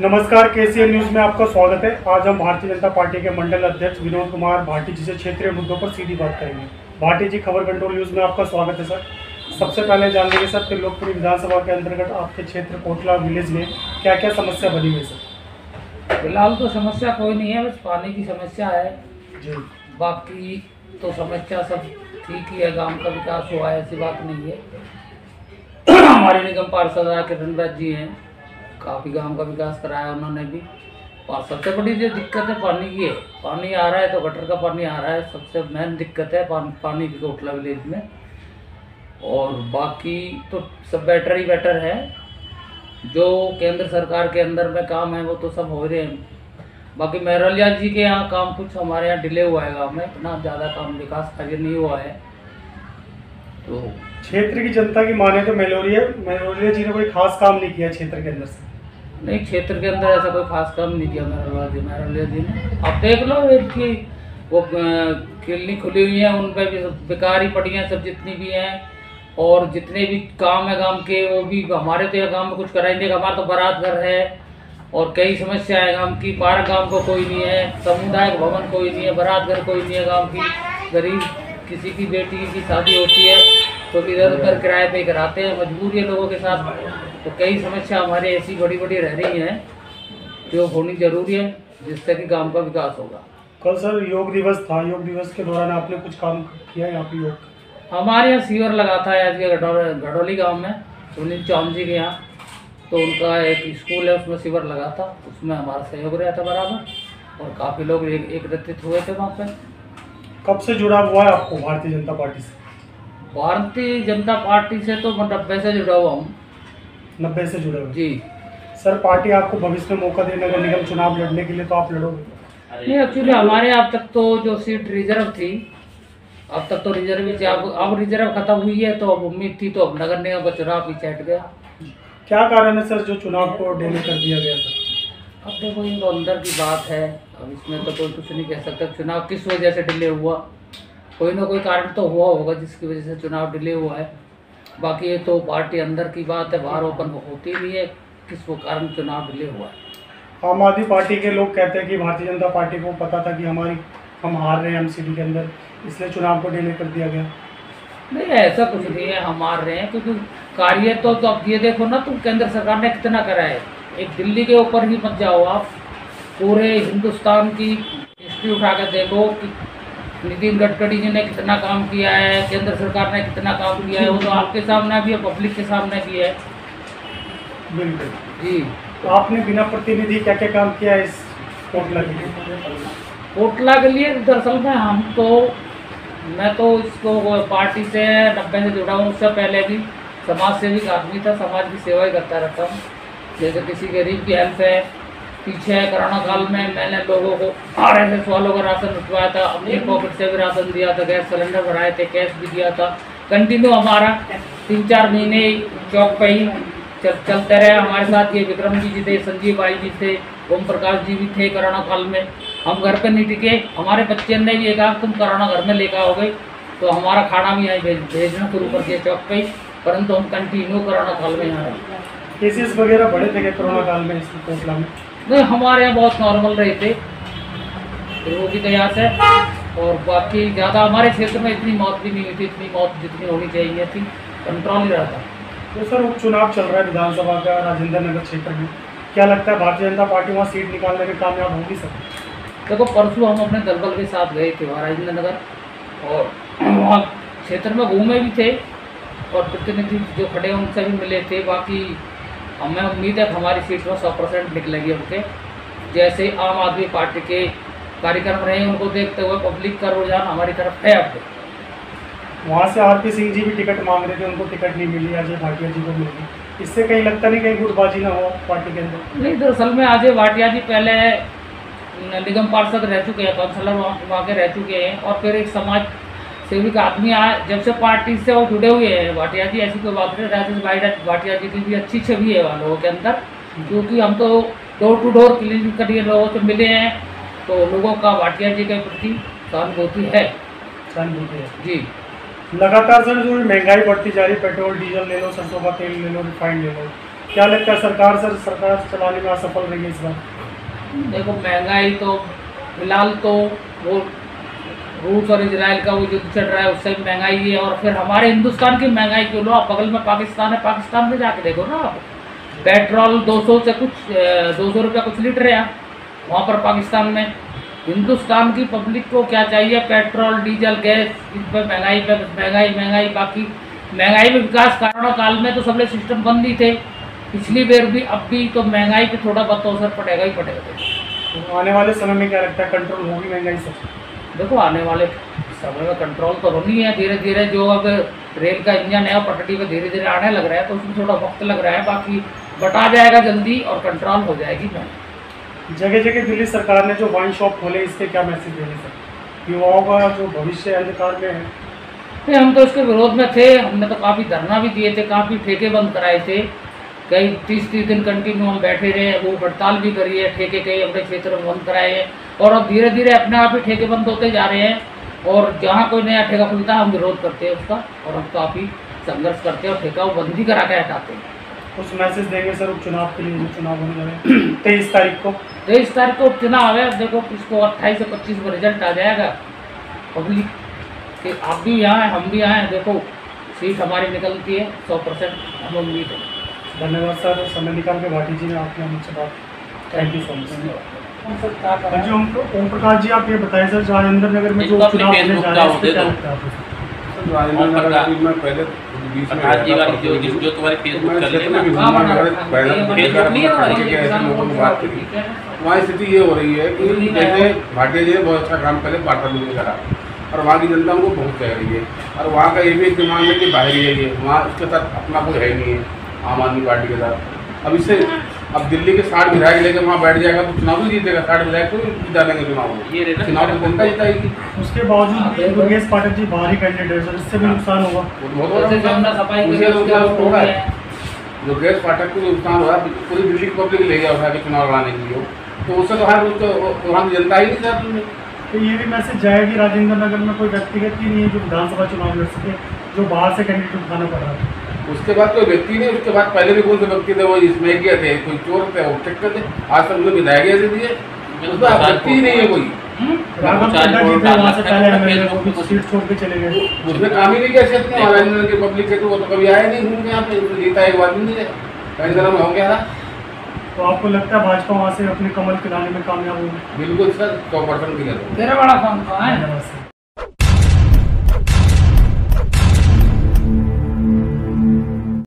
नमस्कार, KCN news में आपका स्वागत है। आज हम भारतीय जनता पार्टी के मंडल अध्यक्ष विनोद कुमार भाटी जी से क्षेत्रीय मुद्दों पर सीधी बात करेंगे। भाटी जी, खबर कंट्रोल न्यूज में आपका स्वागत है सर। सबसे पहले जान लेंगे सर, त्रिलोकपुरी विधानसभा के अंतर्गत आपके क्षेत्र कोटला विलेज में क्या क्या समस्या बनी हुई है सर? फिलहाल तो समस्या कोई नहीं है, बस पानी की समस्या है जी। बाकी तो समस्या सब ठीक ही है। गांव का विकास हुआ है, ऐसी बात नहीं है। हमारे निगम पार्षद किरण बैद जी हैं, काफ़ी गांव का विकास कराया उन्होंने भी। और सबसे बड़ी जो दिक्कत है पानी की है। पानी आ रहा है तो गटर का पानी आ रहा है, सबसे मेन दिक्कत है पानी की कोटला विलेज में। और बाकी तो सब बेटर ही बेटर है। जो केंद्र सरकार के अंदर में काम है वो तो सब हो रहे हैं। बाकी महरलिया जी के यहाँ काम कुछ हमारे यहाँ डिले हुआ है, गाँव में इतना ज़्यादा काम विकास कार्य नहीं हुआ है। तो क्षेत्र की जनता की माने तो महरलिया जी ने कोई खास काम नहीं किया क्षेत्र के अंदर से। नहीं, क्षेत्र के अंदर ऐसा कोई खास काम नहीं किया महरलिया जी ने। आप देख लो, इनकी वो क्लिनिक खुली हुई है, उन पर भी बेकार ही पड़ी हैं सब जितनी भी हैं। और जितने भी काम है गांव के वो भी हमारे तो यहाँ गांव में कुछ कराएंगे। हमारा तो बारात घर है और कई समस्या है गांव की। पार्क गांव को कोई नहीं है, सामुदायिक भवन कोई नहीं है, बारात घर कोई नहीं है गांव की। गरीब किसी की बेटी की शादी होती है तो इधर उधर किराए पे कराते हैं, मजबूरी है लोगों के साथ। तो कई समस्या हमारे ऐसी बड़ी बड़ी रह रही हैं जो होनी जरूरी है, जिससे कि गांव का विकास होगा। कल सर योग दिवस था, योग दिवस के दौरान आपने कुछ काम किया यहाँ पे योग? हमारे यहाँ सीवर लगा था आज के घडोली गांव में, सुनील चौहान जी के यहाँ। तो उनका एक स्कूल है, उसमें सीवर लगा था, उसमें हमारा सहयोग रहा था बराबर। और काफ़ी लोग एकत्रित हुए थे वहाँ पे। कब से जुड़ाव हुआ है आपको भारतीय जनता पार्टी से? भारतीय जनता पार्टी से तो 90 से जुड़ा हुआ हूँ। 90 से जुड़े हुए जी सर। पार्टी आपको भविष्य में मौका देने नगर निगम चुनाव लड़ने के लिए, तो आप लड़ोगे? नहीं, एक्चुअली हमारे अब तक तो जो सीट रिजर्व थी, अब तक तो रिजर्व ही थी। अब रिजर्व खत्म हुई है तो अब उम्मीद थी, तो अब नगर निगम का चुनाव पीछे हट गया। क्या कारण है सर जो चुनाव को डिले कर दिया गया सर? अब देखो, ये तो अंदर की बात है, अब इसमें तो कोई कुछ नहीं कह सकता। चुनाव किस वजह से डिले हुआ, कोई ना कोई कारण तो हुआ होगा जिसकी वजह से चुनाव डिले हुआ है। बाकी ये तो पार्टी अंदर की बात है, बाहर ओपन होती नहीं है किस वो कारण चुनाव डिले हुआ है। आम आदमी पार्टी के लोग कहते हैं कि भारतीय जनता पार्टी को पता था कि हम हार रहे हैं एमसीडी के अंदर, इसलिए चुनाव को डिले कर दिया गया। नहीं, ऐसा कुछ नहीं है, हम हार रहे हैं क्योंकि कार्य तो अब ये देखो ना, तुम केंद्र सरकार ने कितना करा है। एक दिल्ली के ऊपर ही मत जाओ आप, पूरे हिंदुस्तान की हिस्ट्री उठा कर देखो कि नितिन गडकरी जी ने कितना काम किया है, केंद्र सरकार ने कितना काम किया है। वो तो आपके सामने भी है, पब्लिक के सामने भी है। बिल्कुल जी। तो आपने बिना प्रतिनिधि क्या क्या काम किया है इस कोटला के लिए? कोटला के लिए दरअसल में मैं तो इसको पार्टी से 90 से जुड़ा हूँ। उससे पहले भी समाज सेवी का आदमी था, समाज की सेवा ही करता रहता हूँ। जैसे किसी गरीब की हेल्प है, पीछे कोरोना काल में मैंने लोगों को RSS वालों का राशन उठवाया था, अपनी पॉकेट से भी राशन दिया था, गैस सिलेंडर भराए थे, कैश भी दिया था। कंटिन्यू हमारा 3-4 महीने चौक पे ही चलते रहे। हमारे साथ ये विक्रम जी थे, संजीव भाई जी थे, ओम प्रकाश जी भी थे। कोरोना काल में हम घर पे नहीं टिके, हमारे बच्चे ने भी कहा तुम कोरोना घर में लेकर आओगे, तो हमारा खाना भी यहाँ भेजना शुरू कर दिया चौक पे ही। परंतु हम कंटिन्यू कोरोना काल में यहाँ रहे। केसेस वगैरह बढ़े थे क्या कोरोना काल में इस कोटला में? नहीं, हमारे यहाँ बहुत नॉर्मल रहे थे प्रभु की दया से। और बाकी ज़्यादा हमारे क्षेत्र में इतनी मौत भी नहीं हुई थी, इतनी मौत जितनी होनी चाहिए थी, कंट्रोल ही रहा था। तो सर उपचुनाव चल रहा है विधानसभा का राजेंद्र नगर क्षेत्र में, क्या लगता है भारतीय जनता पार्टी वहाँ सीट निकालने में कामयाब होगी सर? देखो, परसों हम अपने दलबल के साथ गए थे वहाँ राजेंद्र नगर, और वहाँ क्षेत्र में घूमे भी थे और प्रतिनिधि जो खड़े हैं उनसे भी मिले थे। बाकी हमें उम्मीद है कि हमारी सीट में 100% निकलेगी उनके। जैसे आम आदमी पार्टी के कार्यक्रम रहे, उनको देखते हुए पब्लिक का रुझान हमारी तरफ है। अब वहाँ से RP सिंह जी भी टिकट मांग रहे थे, उनको टिकट नहीं मिली, अजय भाटिया जी को मिल गई। इससे कहीं लगता नहीं कहीं गुटबाजी ना हो पार्टी के अंदर? नहीं, दरअसल में अजय भाटिया जी पहले निगम पार्षद रह चुके हैं, काउंसलर वहाँ के रह चुके हैं, और फिर एक समाज सेवी का आदमी आया। जब से पार्टी से वो जुड़े हुए हैं भाटिया जी, ऐसी कोई बात नहीं। राजेश भाई भाटिया जी की भी अच्छी छवि है वहाँ लोगों के अंदर, क्योंकि हम तो डोर टू डोर क्लिनिक करिए लोगों से मिले हैं, तो लोगों का भाटिया जी के प्रति सहानुभूति है। जी। लगातार सर जो महंगाई बढ़ती जा रही है, पेट्रोल डीजल ले लो, सरसों का तेल ले लो, रिफाइंड ले लो, क्या लगता है सरकार चलाने में असफल रही है इस बार? देखो महंगाई तो फिलहाल तो वो रूस और इजराइल का वो युद्ध चल रहा है, उससे भी महंगाई है। और फिर हमारे हिंदुस्तान की महंगाई क्यों लो, आप बगल में पाकिस्तान है, पाकिस्तान में जाके देखो ना आप, पेट्रोल 200 से कुछ 200 रुपया कुछ लीटर है वहाँ पर पाकिस्तान में। हिंदुस्तान की पब्लिक को क्या चाहिए, पेट्रोल डीजल गैस, इन पर महंगाई पे महंगाई। बाकी महंगाई में विकास कारणों काल में तो सबले सिस्टम बंद ही थे, पिछली बार भी अब भी, तो महंगाई पे थोड़ा बहुत तो असर पड़ेगा ही पड़ेगा। तो आने वाले समय में क्या लगता है कंट्रोल होगी महंगाई से? देखो आने वाले समय में कंट्रोल तो होनी है, धीरे धीरे जो अब रेल का इंजन है पटरी पे धीरे धीरे आने लग रहा है, तो उसमें थोड़ा वक्त लग रहा है, बाकी बटा जाएगा जल्दी और कंट्रोल हो जाएगी। जगह जगह दिल्ली सरकार ने जो वाइन शॉप खोले, इसके क्या मैसेज देंगे सर? युवाओं का जो भविष्य अंधकार में है। नहीं, हम तो इसके विरोध में थे, हमने तो काफ़ी धरना भी दिए थे, काफ़ी ठेके बंद कराए थे, कई 30 दिन कंटिन्यू हम बैठे रहे, वो हड़ताल भी करी है, ठेके कई अपने क्षेत्र में बंद कराए हैं। और अब धीरे धीरे अपने आप ही ठेके बंद होते जा रहे हैं, और जहाँ कोई नया ठेका खुलता है हम विरोध करते हैं उसका, और हम काफ़ी संघर्ष करते हैं और ठेका वो बंदी करा के हटाते हैं। कुछ मैसेज देंगे सर उपचुनाव के लिए, जो चुनाव होने जा रहे हैं 23 तारीख को? 23 तारीख को उपचुनाव है। देखो इसको 28 से 25 में रिजल्ट आ जाएगा, पब्लिक कि आप भी यहाँ हैं, हम भी यहाँ हैं, देखो सीट हमारी निकलती है 100%, हमें उम्मीद है। धन्यवाद सर, समय निकाल के भाटी जी ने आपने हमसे बात। Thank you so much. जी ओम प्रकाश जी, आप ये बताएं सर, राजेंद्र नगर में जो चुनाव होने जा रहा है, इसमें क्या लगता है आपको? राजेंद्र नगर में पहले प्रकाश जी वाली जो तुम्हारी फेसबुक चल रही है ना, वहाँ स्थिति ये हो रही है कि जैसे भाटिया जी ने बहुत अच्छा काम पहले पाटा में करा, और वहाँ की जनता उनको बहुत कह रही है, और वहाँ का ये भी एक दिमाग है कि बाहरी है ये, वहाँ उसके साथ अपना कोई है नहीं है आम आदमी पार्टी के साथ। अब इससे अब दिल्ली के 60 विधायक लेकर वहाँ बैठ जाएगा तो चुनाव भी जीतेगा, 60 विधायक तो जीता देंगे चुनाव में, ये चुनाव में जनता जिताएगी। उसके बावजूद भी दुर्गेश पाठक जी बाहरी कैंडिडेट सर, इससे भी नुकसान होगा। दुर्गेश पाठक को नुकसान हुआ, पूरी दिल्ली की पब्लिक ले गया उठा के चुनाव लड़ाने के लिए, तो उससे तो हर वहाँ की जनता ही नहीं चाहती है। तो ये भी मैसेज जाएगी राजेंद्र नगर में कोई व्यक्तिगत ही नहीं है जो विधानसभा चुनाव लड़ सके, जो बाहर से कैंडिडेट उठाना पड़ रहा है। उसके बाद कोई व्यक्ति नहीं, उसके बाद पहले भी कौन से व्यक्ति थे वो इसमें किए थे, कोई चोर थे वो टिक्कर थे, आज तक उन्हें विधायक ऐसे दिए, उसका व्यक्ति ही नहीं है कोई। राघव चड्ढा जी थे वहाँ से पहले एमएलए, वो भी सीट छोड़ के चले गए, उसने काम ही नहीं किया क्षेत्र में, राजेंद्र की पब्लिक के, तो वो तो कभी आया नहीं घूम के यहाँ पे, जीता एक बार भी नहीं है, कई जगह में हो गया था। तो आपको लगता है भाजपा वहाँ से अपने कमल खिलाने में कामयाब होगी? बिल्कुल सर, 100% क्लियर। तेरा बड़ा काम कहाँ है? धन्यवाद सर।